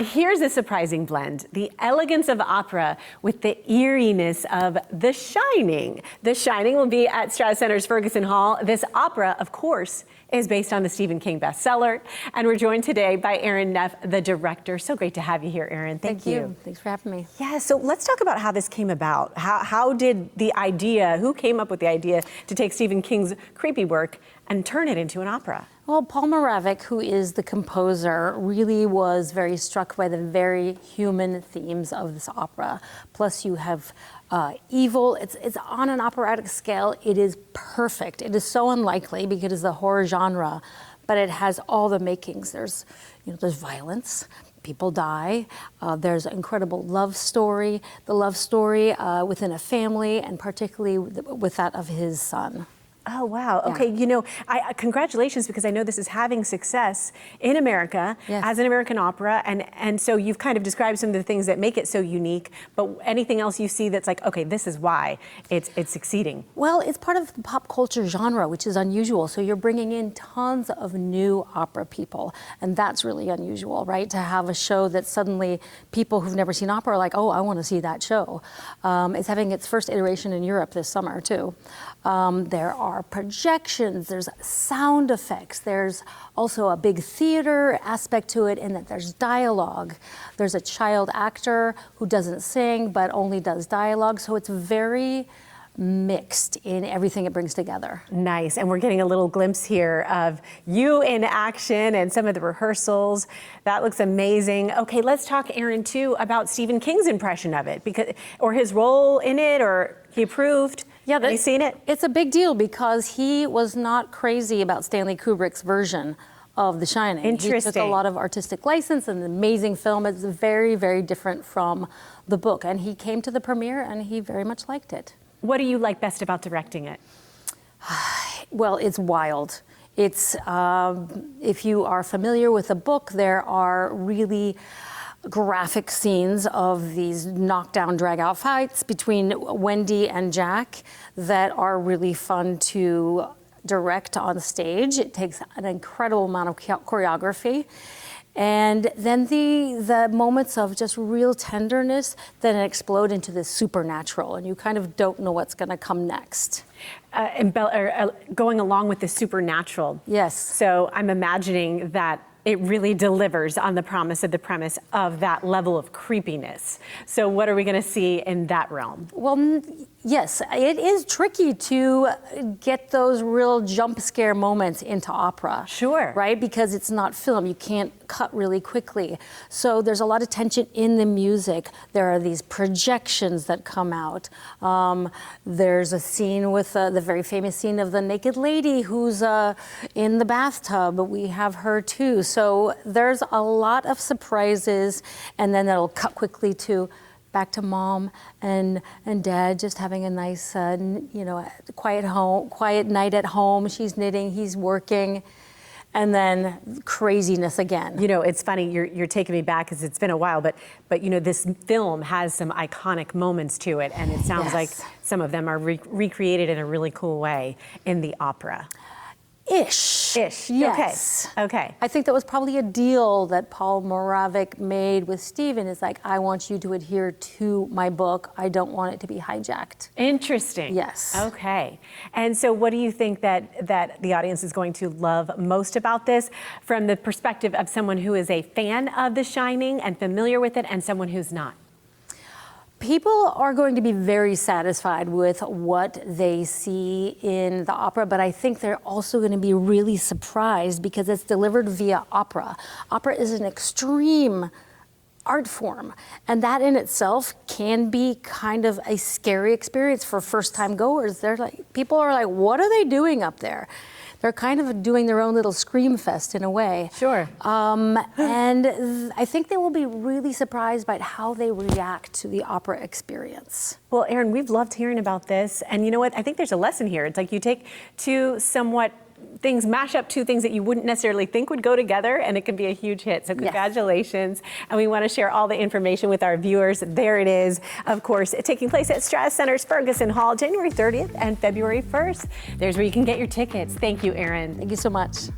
Here's a surprising blend: the elegance of opera with the eeriness of The Shining. The Shining will be at Stratus Center's Ferguson Hall. This opera, of course, is based on the Stephen King bestseller. And we're joined today by Erin Neff, the director. So great to have you here, Erin. Thank you. Thanks for having me. Yeah, so let's talk about how this came about. How did the idea, who came up with the idea to take Stephen King's creepy work and turn it into an opera? Well, Paul Moravec, who is the composer, really was very struck by the very human themes of this opera. Plus you have evil. It's on an operatic scale. It is perfect. It is so unlikely because it's a horror genre, but it has all the makings. There's violence. People die. There's an incredible love story. The love story within a family, and particularly with that of his son. Oh, wow. Okay, congratulations, because I know this is having success in America as an American opera, and so you've kind of described some of the things that make it so unique, but anything else you see that's like, okay, this is why it's succeeding? Well, it's part of the pop culture genre, which is unusual, so you're bringing in tons of new opera people, and that's really unusual, right? To have a show that suddenly people who've never seen opera are like, oh, I want to see that show. It's having its first iteration in Europe this summer, too. There are projections, there's sound effects, there's also a big theater aspect to it in that there's dialogue. There's a child actor who doesn't sing but only does dialogue, so it's very mixed in everything it brings together. Nice, and we're getting a little glimpse here of you in action and some of the rehearsals. That looks amazing. Okay, let's talk, Erin, too, about Stephen King's impression of it, or his role in it, or he approved. Yeah, have you seen it? It's a big deal because he was not crazy about Stanley Kubrick's version of The Shining. Interesting. He took a lot of artistic license, and an amazing film. It's very, very different from the book. And he came to the premiere and he very much liked it. What do you like best about directing it? Well, it's wild. It's, if you are familiar with the book, there are really graphic scenes of these knockdown, drag-out fights between Wendy and Jack that are really fun to direct on stage. It takes an incredible amount of choreography. And then the moments of just real tenderness then explode into this supernatural, and you kind of don't know what's going to come next. Going along with the supernatural. Yes. So I'm imagining that it really delivers on the promise of the premise of that level of creepiness. So what are we going to see in that realm? Well, yes, it is tricky to get those real jump scare moments into opera. Sure. Right? Because it's not film. You can't cut really quickly. So there's a lot of tension in the music. There are these projections that come out. There's a scene with the very famous scene of the naked lady who's in the bathtub. We have her too. So there's a lot of surprises, and then it'll cut quickly to back to mom and dad just having a nice, quiet night at home. She's knitting, he's working, and then craziness again. You know, it's funny, you're taking me back because it's been a while, but this film has some iconic moments to it, and it sounds like some of them are recreated in a really cool way in the opera. Ish. Yes. Okay. I think that was probably a deal that Paul Moravec made with Stephen. Is like, I want you to adhere to my book. I don't want it to be hijacked. Interesting. Yes. Okay. And so what do you think that the audience is going to love most about this, from the perspective of someone who is a fan of The Shining and familiar with it, and someone who's not? People are going to be very satisfied with what they see in the opera, but I think they're also going to be really surprised because it's delivered via opera. Opera is an extreme art form, and that in itself can be kind of a scary experience for first-time goers. People are like, what are they doing up there? They're kind of doing their own little scream fest in a way. Sure. And I think they will be really surprised by how they react to the opera experience. Well, Erin, we've loved hearing about this. And you know what? I think there's a lesson here. It's like you take two somewhat things, mash up two things that you wouldn't necessarily think would go together, and it can be a huge hit. So congratulations. Yes. And we want to share all the information with our viewers. There it is, of course, taking place at Stratus Center's Ferguson Hall, January 30th and February 1st. There's where you can get your tickets. Thank you, Erin. Thank you so much.